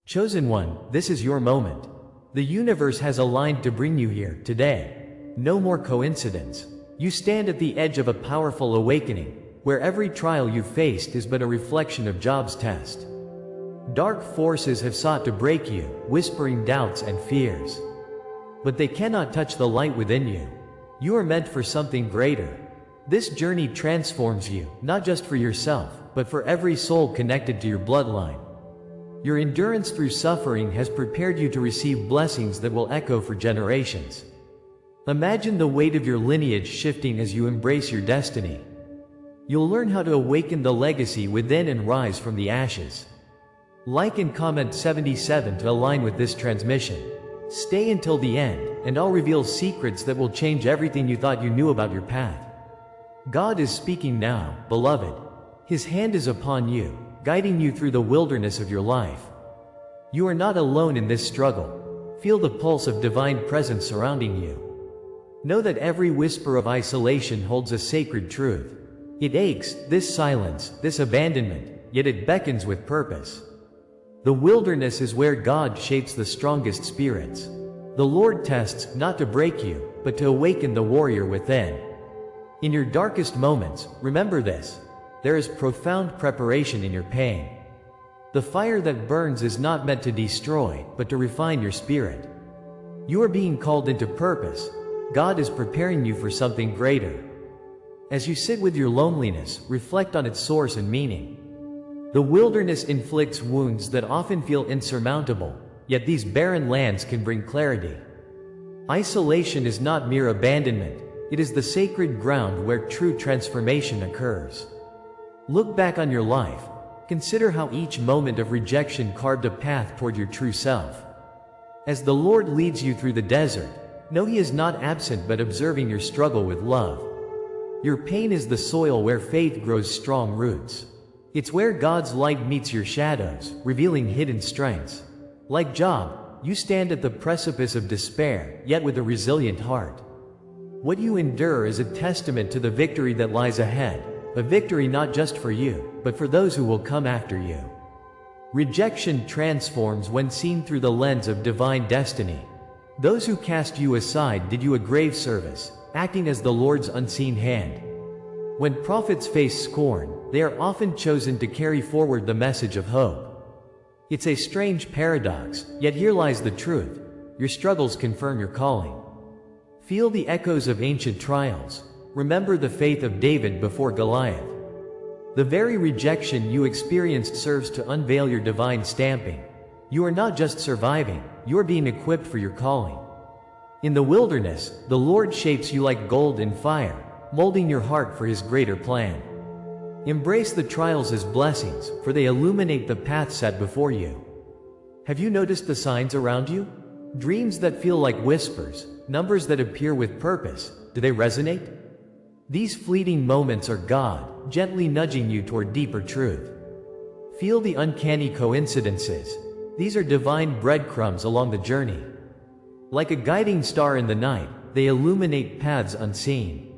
Chosen one, this is your moment. The universe has aligned to bring you here, today. No more coincidence. You stand at the edge of a powerful awakening, where every trial you've faced is but a reflection of Job's test. Dark forces have sought to break you, whispering doubts and fears. But they cannot touch the light within you. You are meant for something greater. This journey transforms you, not just for yourself, but for every soul connected to your bloodline. Your endurance through suffering has prepared you to receive blessings that will echo for generations. Imagine the weight of your lineage shifting as you embrace your destiny. You'll learn how to awaken the legacy within and rise from the ashes. Like and comment 77 to align with this transmission. Stay until the end, and I'll reveal secrets that will change everything you thought you knew about your path. God is speaking now, beloved. His hand is upon you, guiding you through the wilderness of your life. You are not alone in this struggle. Feel the pulse of divine presence surrounding you. Know that every whisper of isolation holds a sacred truth. It aches, this silence, this abandonment, yet it beckons with purpose. The wilderness is where God shapes the strongest spirits. The Lord tests, not to break you, but to awaken the warrior within. In your darkest moments, remember this. There is profound preparation in your pain. The fire that burns is not meant to destroy, but to refine your spirit. You are being called into purpose. God is preparing you for something greater. As you sit with your loneliness, reflect on its source and meaning. The wilderness inflicts wounds that often feel insurmountable, yet these barren lands can bring clarity. Isolation is not mere abandonment, it is the sacred ground where true transformation occurs. Look back on your life. Consider how each moment of rejection carved a path toward your true self. As the Lord leads you through the desert, know He is not absent but observing your struggle with love. Your pain is the soil where faith grows strong roots. It's where God's light meets your shadows, revealing hidden strengths. Like Job, you stand at the precipice of despair, yet with a resilient heart. What you endure is a testament to the victory that lies ahead, a victory not just for you, but for those who will come after you. Rejection transforms when seen through the lens of divine destiny. Those who cast you aside did you a grave service, acting as the Lord's unseen hand. When prophets face scorn, they are often chosen to carry forward the message of hope. It's a strange paradox, yet here lies the truth. Your struggles confirm your calling. Feel the echoes of ancient trials. Remember the faith of David before Goliath. The very rejection you experienced serves to unveil your divine stamping. You are not just surviving, you are being equipped for your calling. In the wilderness, the Lord shapes you like gold in fire, molding your heart for His greater plan. Embrace the trials as blessings, for they illuminate the path set before you. Have you noticed the signs around you? Dreams that feel like whispers, numbers that appear with purpose, do they resonate? These fleeting moments are God, gently nudging you toward deeper truth. Feel the uncanny coincidences. These are divine breadcrumbs along the journey. Like a guiding star in the night, they illuminate paths unseen.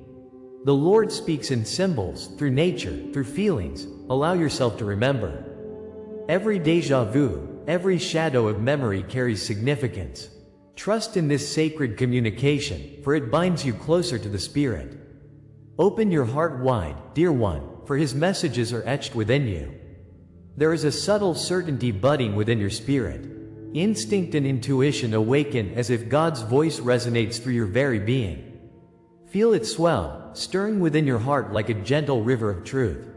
The Lord speaks in symbols, through nature, through feelings. Allow yourself to remember. Every déjà vu, every shadow of memory carries significance. Trust in this sacred communication, for it binds you closer to the Spirit. Open your heart wide, dear one, for His messages are etched within you. There is a subtle certainty budding within your spirit. Instinct and intuition awaken as if God's voice resonates through your very being. Feel it swell, stirring within your heart like a gentle river of truth.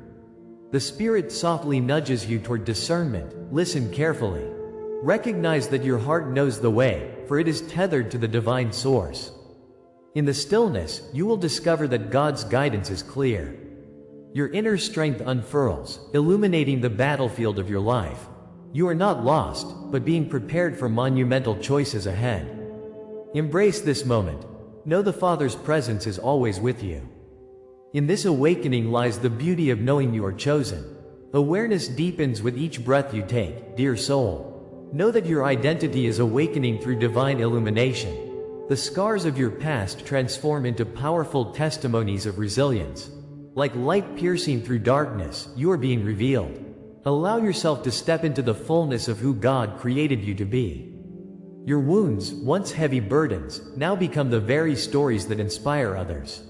The Spirit softly nudges you toward discernment. Listen carefully. Recognize that your heart knows the way, for it is tethered to the divine source. In the stillness, you will discover that God's guidance is clear. Your inner strength unfurls, illuminating the battlefield of your life. You are not lost, but being prepared for monumental choices ahead. Embrace this moment. Know the Father's presence is always with you. In this awakening lies the beauty of knowing you are chosen. Awareness deepens with each breath you take, dear soul. Know that your identity is awakening through divine illumination. The scars of your past transform into powerful testimonies of resilience. Like light piercing through darkness, you are being revealed. Allow yourself to step into the fullness of who God created you to be. Your wounds, once heavy burdens, now become the very stories that inspire others.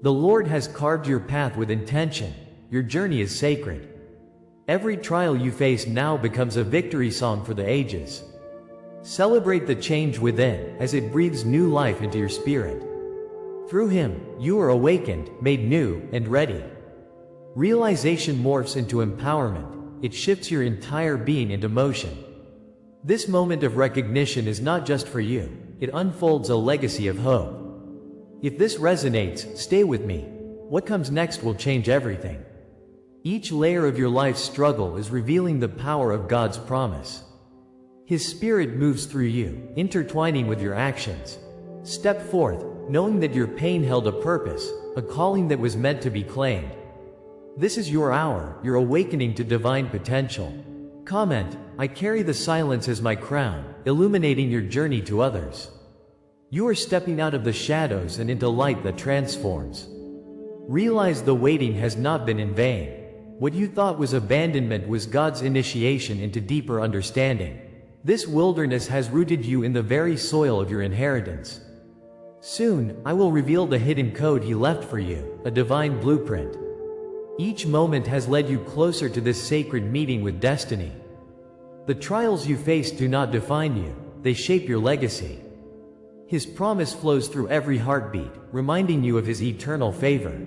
The Lord has carved your path with intention. Your journey is sacred. Every trial you face now becomes a victory song for the ages. Celebrate the change within, as it breathes new life into your spirit. Through Him, you are awakened, made new, and ready. Realization morphs into empowerment. It shifts your entire being into motion. This moment of recognition is not just for you, it unfolds a legacy of hope. If this resonates, stay with me. What comes next will change everything. Each layer of your life's struggle is revealing the power of God's promise. His Spirit moves through you, intertwining with your actions. Step forth, knowing that your pain held a purpose, a calling that was meant to be claimed. This is your hour, your awakening to divine potential. Comment, I carry the silence as my crown, illuminating your journey to others. You are stepping out of the shadows and into light that transforms. Realize the waiting has not been in vain. What you thought was abandonment was God's initiation into deeper understanding. This wilderness has rooted you in the very soil of your inheritance. Soon, I will reveal the hidden code He left for you, a divine blueprint. Each moment has led you closer to this sacred meeting with destiny. The trials you face do not define you, they shape your legacy. His promise flows through every heartbeat, reminding you of His eternal favor.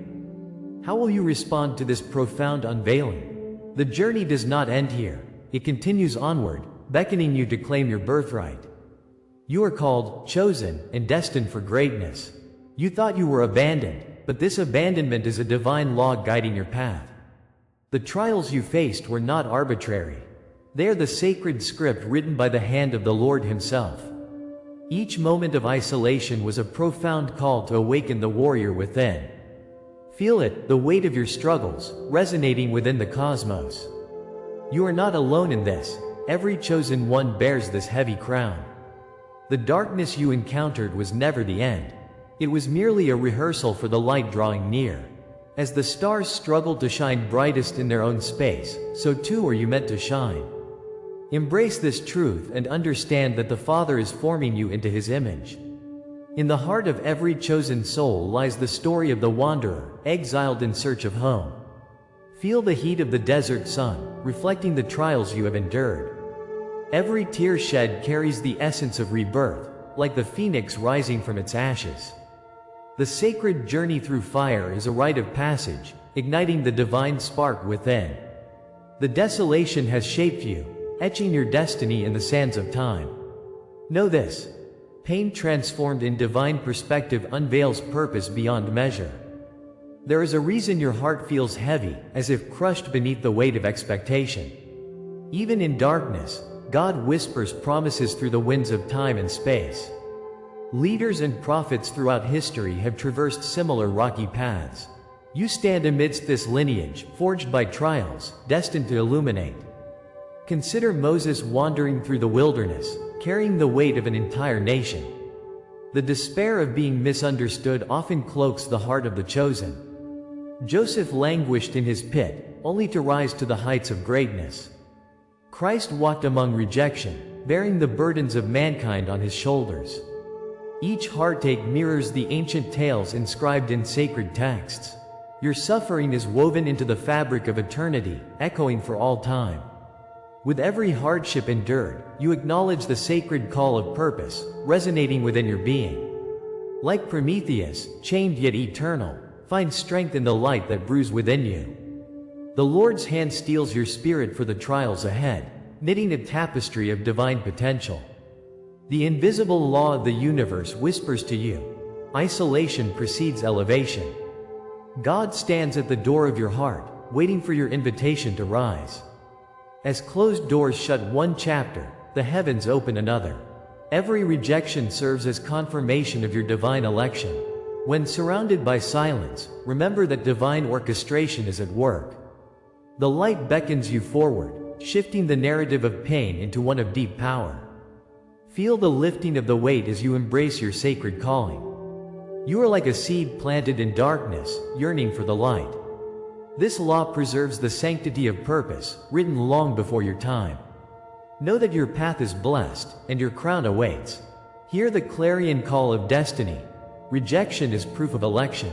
How will you respond to this profound unveiling? The journey does not end here. It continues onward, beckoning you to claim your birthright. You are called, chosen, and destined for greatness. You thought you were abandoned, but this abandonment is a divine law guiding your path. The trials you faced were not arbitrary. They are the sacred script written by the hand of the Lord Himself. Each moment of isolation was a profound call to awaken the warrior within. Feel it, the weight of your struggles, resonating within the cosmos. You are not alone in this. Every chosen one bears this heavy crown. The darkness you encountered was never the end. It was merely a rehearsal for the light drawing near. As the stars struggled to shine brightest in their own space, so too are you meant to shine. Embrace this truth and understand that the Father is forming you into His image. In the heart of every chosen soul lies the story of the wanderer, exiled in search of home. Feel the heat of the desert sun, reflecting the trials you have endured. Every tear shed carries the essence of rebirth, like the phoenix rising from its ashes. The sacred journey through fire is a rite of passage, igniting the divine spark within. The desolation has shaped you, etching your destiny in the sands of time. Know this: pain transformed in divine perspective unveils purpose beyond measure. There is a reason your heart feels heavy, as if crushed beneath the weight of expectation. Even in darkness, God whispers promises through the winds of time and space. Leaders and prophets throughout history have traversed similar rocky paths. You stand amidst this lineage, forged by trials, destined to illuminate. Consider Moses wandering through the wilderness, carrying the weight of an entire nation. The despair of being misunderstood often cloaks the heart of the chosen. Joseph languished in his pit, only to rise to the heights of greatness. Christ walked among rejection, bearing the burdens of mankind on His shoulders. Each heartache mirrors the ancient tales inscribed in sacred texts. Your suffering is woven into the fabric of eternity, echoing for all time. With every hardship endured, you acknowledge the sacred call of purpose, resonating within your being. Like Prometheus, chained yet eternal, find strength in the light that brews within you. The Lord's hand steels your spirit for the trials ahead, knitting a tapestry of divine potential. The invisible law of the universe whispers to you: isolation precedes elevation. God stands at the door of your heart, waiting for your invitation to rise. As closed doors shut one chapter, the heavens open another. Every rejection serves as confirmation of your divine election. When surrounded by silence, remember that divine orchestration is at work. The light beckons you forward, shifting the narrative of pain into one of deep power. Feel the lifting of the weight as you embrace your sacred calling. You are like a seed planted in darkness, yearning for the light. This law preserves the sanctity of purpose, written long before your time. Know that your path is blessed, and your crown awaits. Hear the clarion call of destiny. Rejection is proof of election.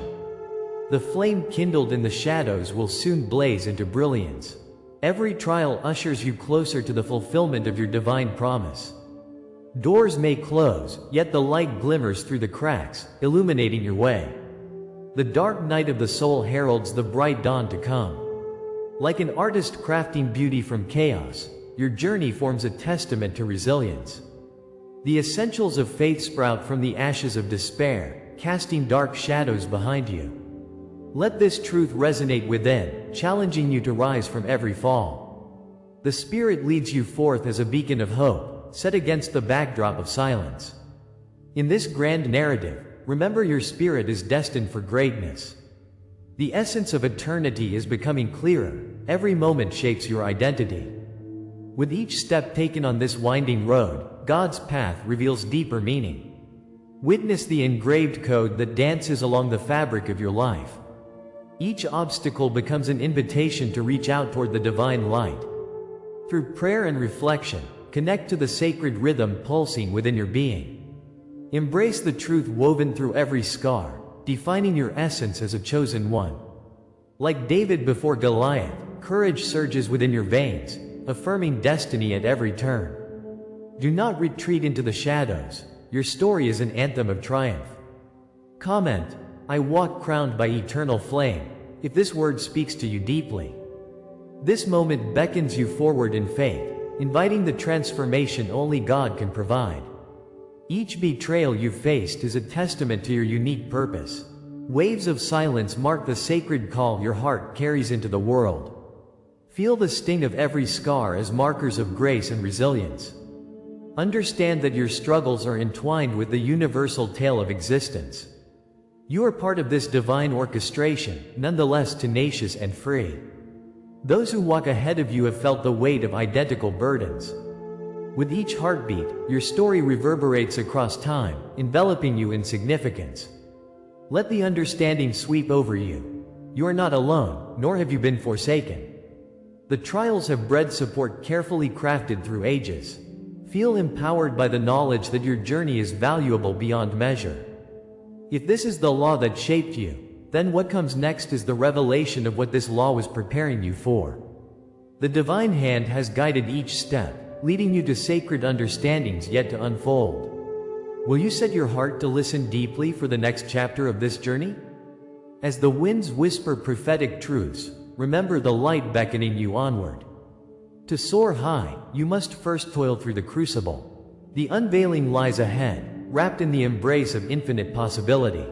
The flame kindled in the shadows will soon blaze into brilliance. Every trial ushers you closer to the fulfillment of your divine promise. Doors may close, yet the light glimmers through the cracks, illuminating your way. The dark night of the soul heralds the bright dawn to come. Like an artist crafting beauty from chaos, your journey forms a testament to resilience. The essentials of faith sprout from the ashes of despair, casting dark shadows behind you. Let this truth resonate within, challenging you to rise from every fall. The Spirit leads you forth as a beacon of hope, set against the backdrop of silence. In this grand narrative, remember your spirit is destined for greatness. The essence of eternity is becoming clearer. Every moment shapes your identity. With each step taken on this winding road, God's path reveals deeper meaning. Witness the engraved code that dances along the fabric of your life. Each obstacle becomes an invitation to reach out toward the divine light. Through prayer and reflection, connect to the sacred rhythm pulsing within your being. Embrace the truth woven through every scar, defining your essence as a chosen one. Like David before Goliath, courage surges within your veins, affirming destiny at every turn. Do not retreat into the shadows. Your story is an anthem of triumph. Comment: I walk crowned by eternal flame, if this word speaks to you deeply. This moment beckons you forward in faith, inviting the transformation only God can provide. Each betrayal you've faced is a testament to your unique purpose. Waves of silence mark the sacred call your heart carries into the world. Feel the sting of every scar as markers of grace and resilience. Understand that your struggles are entwined with the universal tale of existence. You are part of this divine orchestration, nonetheless tenacious and free. Those who walk ahead of you have felt the weight of identical burdens. With each heartbeat, your story reverberates across time, enveloping you in significance. Let the understanding sweep over you. You are not alone, nor have you been forsaken. The trials have bred support carefully crafted through ages. Feel empowered by the knowledge that your journey is valuable beyond measure. If this is the law that shaped you, then what comes next is the revelation of what this law was preparing you for. The divine hand has guided each step, leading you to sacred understandings yet to unfold. Will you set your heart to listen deeply for the next chapter of this journey? As the winds whisper prophetic truths, remember the light beckoning you onward. To soar high, you must first toil through the crucible. The unveiling lies ahead, wrapped in the embrace of infinite possibility.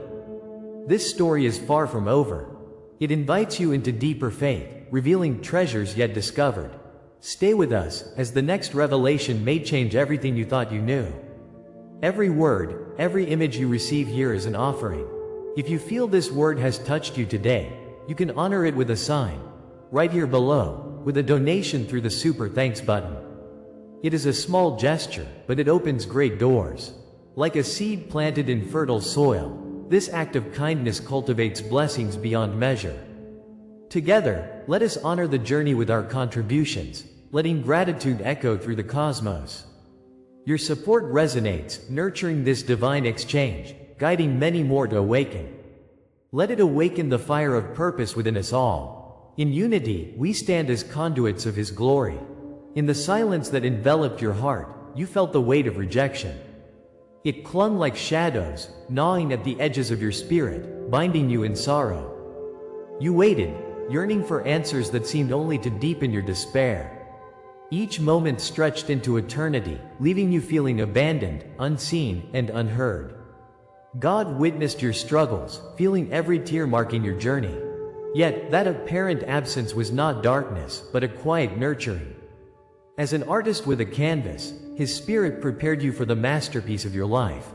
This story is far from over. It invites you into deeper faith, revealing treasures yet discovered. Stay with us, as the next revelation may change everything you thought you knew. Every word, every image you receive here is an offering. If you feel this word has touched you today, you can honor it with a sign, right here below, with a donation through the Super Thanks button. It is a small gesture, but it opens great doors. Like a seed planted in fertile soil, this act of kindness cultivates blessings beyond measure. Together, let us honor the journey with our contributions, letting gratitude echo through the cosmos. Your support resonates, nurturing this divine exchange, guiding many more to awaken. Let it awaken the fire of purpose within us all. In unity, we stand as conduits of His glory. In the silence that enveloped your heart, you felt the weight of rejection. It clung like shadows, gnawing at the edges of your spirit, binding you in sorrow. You waited, yearning for answers that seemed only to deepen your despair. Each moment stretched into eternity, leaving you feeling abandoned, unseen, and unheard. God witnessed your struggles, feeling every tear marking your journey. Yet, that apparent absence was not darkness, but a quiet nurturing. As an artist with a canvas, His Spirit prepared you for the masterpiece of your life.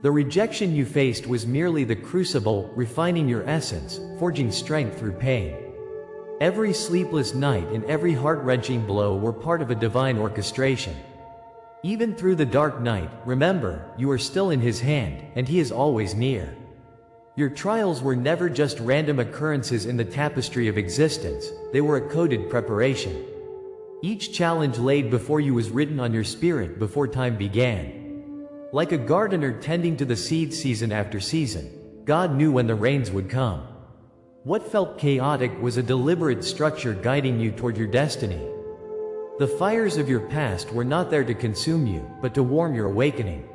The rejection you faced was merely the crucible, refining your essence, forging strength through pain. Every sleepless night and every heart-wrenching blow were part of a divine orchestration. Even through the dark night, remember, you are still in His hand, and He is always near. Your trials were never just random occurrences in the tapestry of existence, they were a coded preparation. Each challenge laid before you was written on your spirit before time began. Like a gardener tending to the seeds season after season, God knew when the rains would come. What felt chaotic was a deliberate structure guiding you toward your destiny. The fires of your past were not there to consume you, but to warm your awakening.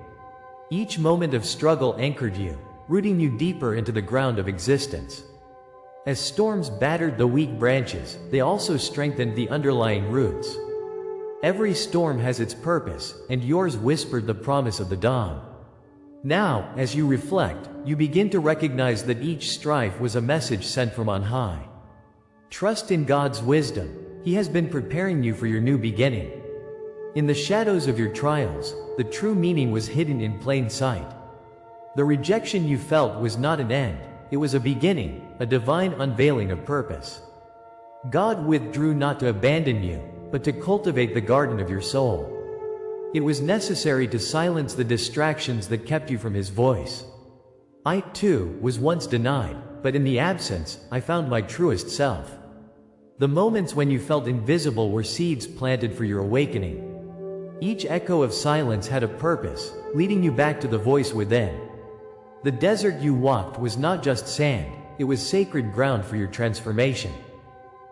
Each moment of struggle anchored you, rooting you deeper into the ground of existence. As storms battered the weak branches, they also strengthened the underlying roots. Every storm has its purpose, and yours whispered the promise of the dawn. Now, as you reflect, you begin to recognize that each strife was a message sent from on high. Trust in God's wisdom. He has been preparing you for your new beginning. In the shadows of your trials, the true meaning was hidden in plain sight. The rejection you felt was not an end, it was a beginning, a divine unveiling of purpose. God withdrew not to abandon you, but to cultivate the garden of your soul. It was necessary to silence the distractions that kept you from His voice. I, too, was once denied, but in the absence, I found my truest self. The moments when you felt invisible were seeds planted for your awakening. Each echo of silence had a purpose, leading you back to the voice within. The desert you walked was not just sand, it was sacred ground for your transformation.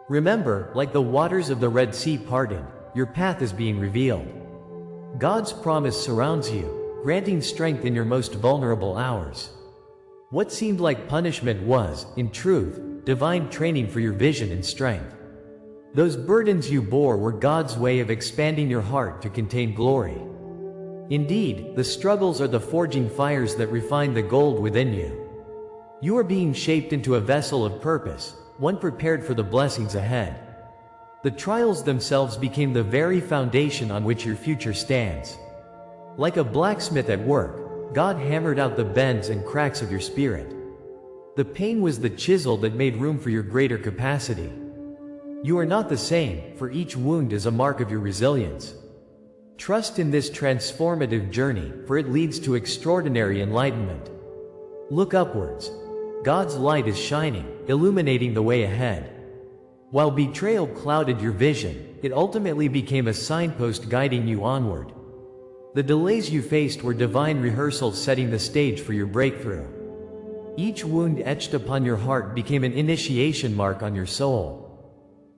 Remember, like the waters of the Red Sea parted, your path is being revealed. God's promise surrounds you, granting strength in your most vulnerable hours. What seemed like punishment was, in truth, divine training for your vision and strength. Those burdens you bore were God's way of expanding your heart to contain glory. Indeed, the struggles are the forging fires that refine the gold within you. You are being shaped into a vessel of purpose, one prepared for the blessings ahead. The trials themselves became the very foundation on which your future stands. Like a blacksmith at work, God hammered out the bends and cracks of your spirit. The pain was the chisel that made room for your greater capacity. You are not the same, for each wound is a mark of your resilience. Trust in this transformative journey, for it leads to extraordinary enlightenment. Look upwards. God's light is shining, illuminating the way ahead. While betrayal clouded your vision, it ultimately became a signpost guiding you onward. The delays you faced were divine rehearsals setting the stage for your breakthrough. Each wound etched upon your heart became an initiation mark on your soul.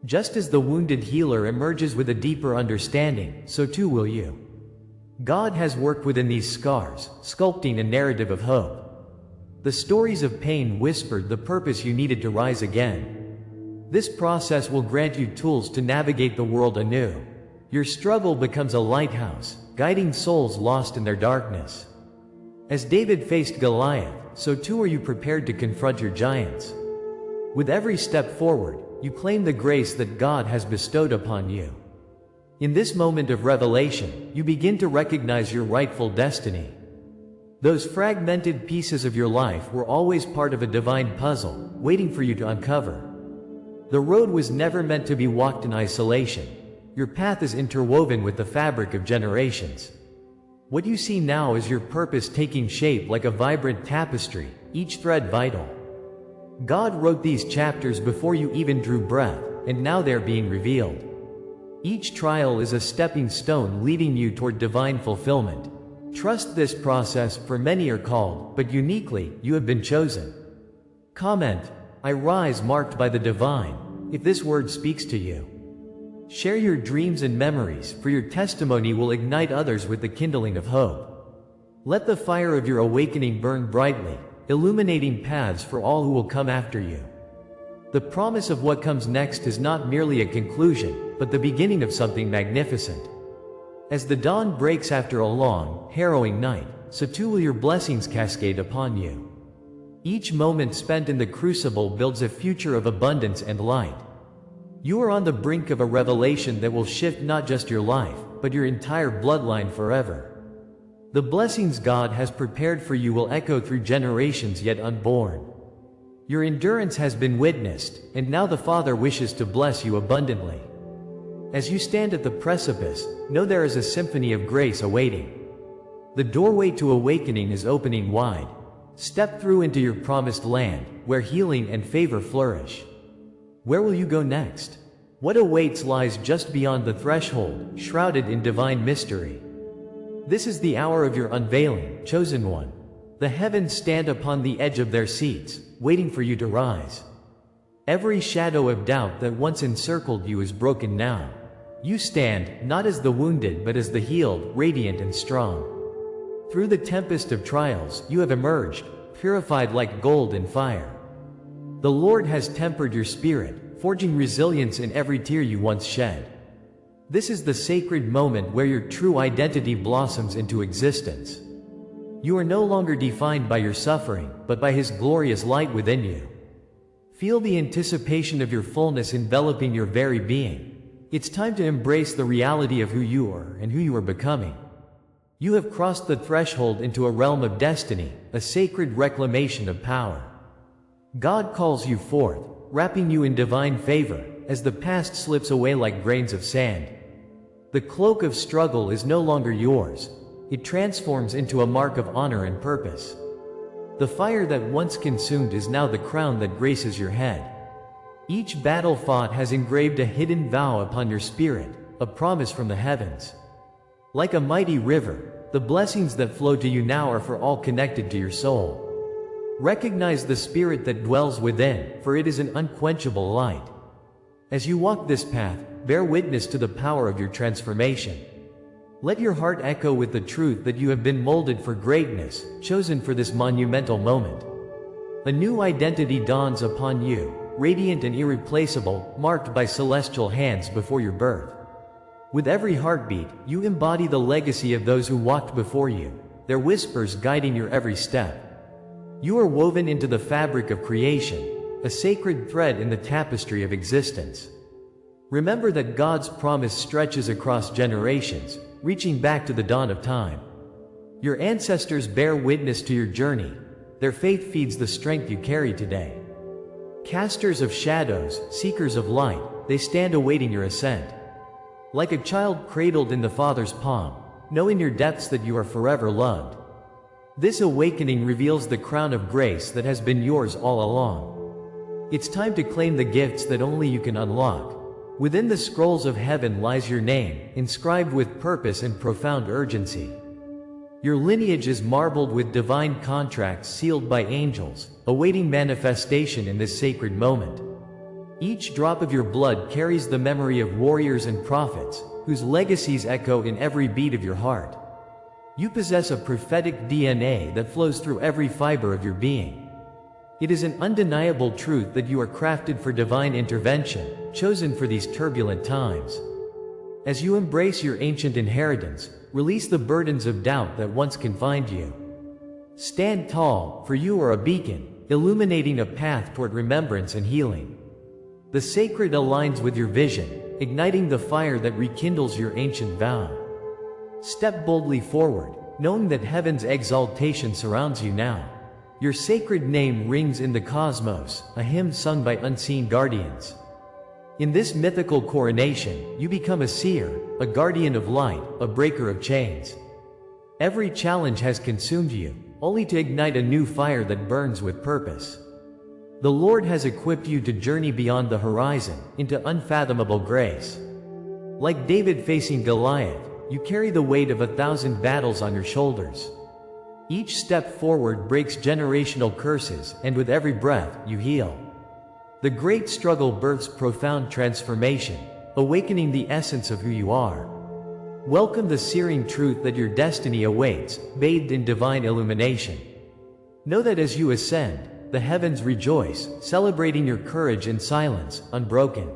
Just as the wounded healer emerges with a deeper understanding, so too will you. God has worked within these scars, sculpting a narrative of hope. The stories of pain whispered the purpose you needed to rise again. This process will grant you tools to navigate the world anew. Your struggle becomes a lighthouse, guiding souls lost in their darkness. As David faced Goliath, so too are you prepared to confront your giants. With every step forward, you claim the grace that God has bestowed upon you. In this moment of revelation, you begin to recognize your rightful destiny. Those fragmented pieces of your life were always part of a divine puzzle, waiting for you to uncover. The road was never meant to be walked in isolation. Your path is interwoven with the fabric of generations. What you see now is your purpose taking shape like a vibrant tapestry, each thread vital. God wrote these chapters before you even drew breath, and now they're being revealed. Each trial is a stepping stone leading you toward divine fulfillment. Trust this process, for many are called, but uniquely, you have been chosen. Comment, I rise marked by the divine, if this word speaks to you. Share your dreams and memories, for your testimony will ignite others with the kindling of hope. Let the fire of your awakening burn brightly, illuminating paths for all who will come after you. The promise of what comes next is not merely a conclusion, but the beginning of something magnificent. As the dawn breaks after a long, harrowing night, so too will your blessings cascade upon you. Each moment spent in the crucible builds a future of abundance and light. You are on the brink of a revelation that will shift not just your life, but your entire bloodline forever. The blessings God has prepared for you will echo through generations yet unborn. Your endurance has been witnessed, and now the Father wishes to bless you abundantly. As you stand at the precipice, know there is a symphony of grace awaiting. The doorway to awakening is opening wide. Step through into your promised land, where healing and favor flourish. Where will you go next? What awaits lies just beyond the threshold, shrouded in divine mystery. This is the hour of your unveiling, chosen one. The heavens stand upon the edge of their seats, waiting for you to rise. Every shadow of doubt that once encircled you is broken now. You stand, not as the wounded but as the healed, radiant and strong. Through the tempest of trials, you have emerged, purified like gold in fire. The Lord has tempered your spirit, forging resilience in every tear you once shed. This is the sacred moment where your true identity blossoms into existence. You are no longer defined by your suffering, but by His glorious light within you. Feel the anticipation of your fullness enveloping your very being. It's time to embrace the reality of who you are and who you are becoming. You have crossed the threshold into a realm of destiny, a sacred reclamation of power. God calls you forth, wrapping you in divine favor, as the past slips away like grains of sand. The cloak of struggle is no longer yours. It transforms into a mark of honor and purpose. The fire that once consumed is now the crown that graces your head. Each battle fought has engraved a hidden vow upon your spirit, a promise from the heavens. Like a mighty river, the blessings that flow to you now are for all connected to your soul. Recognize the spirit that dwells within, for it is an unquenchable light. As you walk this path, bear witness to the power of your transformation. Let your heart echo with the truth that you have been molded for greatness, chosen for this monumental moment. A new identity dawns upon you, radiant and irreplaceable, marked by celestial hands before your birth. With every heartbeat, you embody the legacy of those who walked before you, their whispers guiding your every step. You are woven into the fabric of creation, a sacred thread in the tapestry of existence. Remember that God's promise stretches across generations, reaching back to the dawn of time. Your ancestors bear witness to your journey. Their faith feeds the strength you carry today. Casters of shadows, seekers of light, they stand awaiting your ascent. Like a child cradled in the Father's palm, know in your depths that you are forever loved. This awakening reveals the crown of grace that has been yours all along. It's time to claim the gifts that only you can unlock. Within the scrolls of heaven lies your name, inscribed with purpose and profound urgency. Your lineage is marbled with divine contracts sealed by angels, awaiting manifestation in this sacred moment. Each drop of your blood carries the memory of warriors and prophets, whose legacies echo in every beat of your heart. You possess a prophetic DNA that flows through every fiber of your being. It is an undeniable truth that you are crafted for divine intervention, chosen for these turbulent times. As you embrace your ancient inheritance, release the burdens of doubt that once confined you. Stand tall, for you are a beacon, illuminating a path toward remembrance and healing. The sacred aligns with your vision, igniting the fire that rekindles your ancient vow. Step boldly forward, knowing that heaven's exaltation surrounds you now. Your sacred name rings in the cosmos, a hymn sung by unseen guardians. In this mythical coronation, you become a seer, a guardian of light, a breaker of chains. Every challenge has consumed you, only to ignite a new fire that burns with purpose. The Lord has equipped you to journey beyond the horizon, into unfathomable grace. Like David facing Goliath, you carry the weight of 1,000 battles on your shoulders. Each step forward breaks generational curses, and with every breath, you heal. The great struggle births profound transformation, awakening the essence of who you are. Welcome the searing truth that your destiny awaits, bathed in divine illumination. Know that as you ascend, the heavens rejoice, celebrating your courage in silence, unbroken.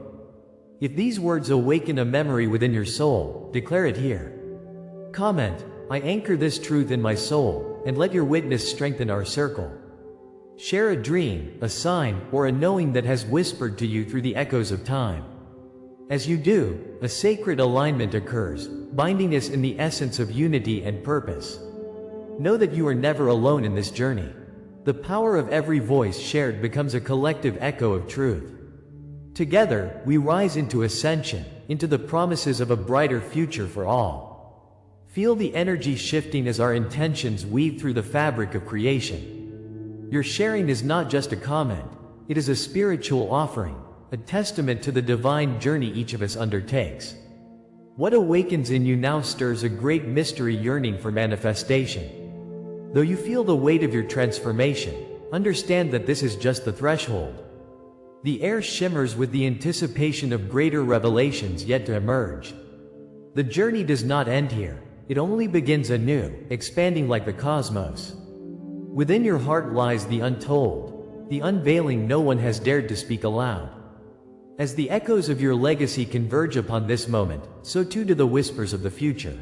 If these words awaken a memory within your soul, declare it here. Comment, "I anchor this truth in my soul," and let your witness strengthen our circle. Share a dream, a sign, or a knowing that has whispered to you through the echoes of time. As you do, a sacred alignment occurs, binding us in the essence of unity and purpose. Know that you are never alone in this journey. The power of every voice shared becomes a collective echo of truth. Together, we rise into ascension, into the promises of a brighter future for all. Feel the energy shifting as our intentions weave through the fabric of creation. Your sharing is not just a comment, it is a spiritual offering, a testament to the divine journey each of us undertakes. What awakens in you now stirs a great mystery yearning for manifestation. Though you feel the weight of your transformation, understand that this is just the threshold. The air shimmers with the anticipation of greater revelations yet to emerge. The journey does not end here, it only begins anew, expanding like the cosmos. Within your heart lies the untold, the unveiling no one has dared to speak aloud. As the echoes of your legacy converge upon this moment, so too do the whispers of the future.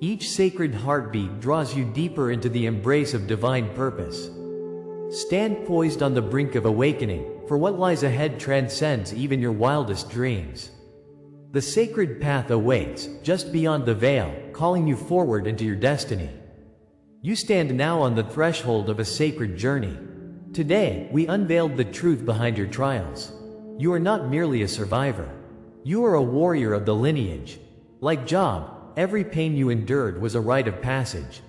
Each sacred heartbeat draws you deeper into the embrace of divine purpose. Stand poised on the brink of awakening, for what lies ahead transcends even your wildest dreams. The sacred path awaits, just beyond the veil, calling you forward into your destiny. You stand now on the threshold of a sacred journey. Today, we unveiled the truth behind your trials. You are not merely a survivor. You are a warrior of the lineage. Like Job, every pain you endured was a rite of passage.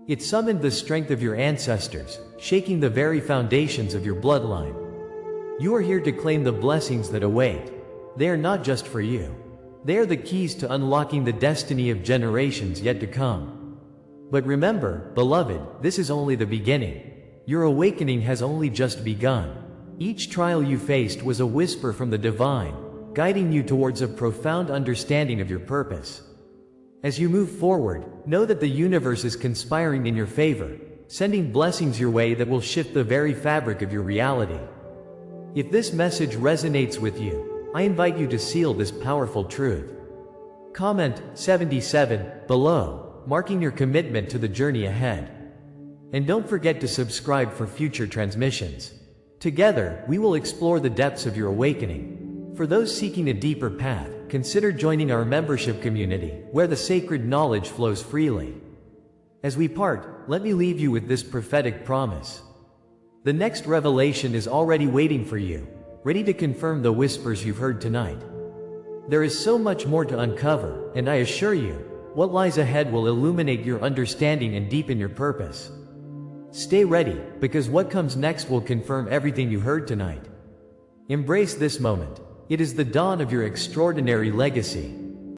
It summoned the strength of your ancestors, shaking the very foundations of your bloodline. You are here to claim the blessings that await. They are not just for you. They are the keys to unlocking the destiny of generations yet to come. But remember, beloved, this is only the beginning. Your awakening has only just begun. Each trial you faced was a whisper from the divine, guiding you towards a profound understanding of your purpose. As you move forward, know that the universe is conspiring in your favor, sending blessings your way that will shift the very fabric of your reality. If this message resonates with you, I invite you to seal this powerful truth. Comment 77 below, marking your commitment to the journey ahead. And don't forget to subscribe for future transmissions. Together, we will explore the depths of your awakening. For those seeking a deeper path, consider joining our membership community, where the sacred knowledge flows freely. As we part, let me leave you with this prophetic promise. The next revelation is already waiting for you, ready to confirm the whispers you've heard tonight. There is so much more to uncover, and I assure you, what lies ahead will illuminate your understanding and deepen your purpose. Stay ready, because what comes next will confirm everything you heard tonight. Embrace this moment. It is the dawn of your extraordinary legacy.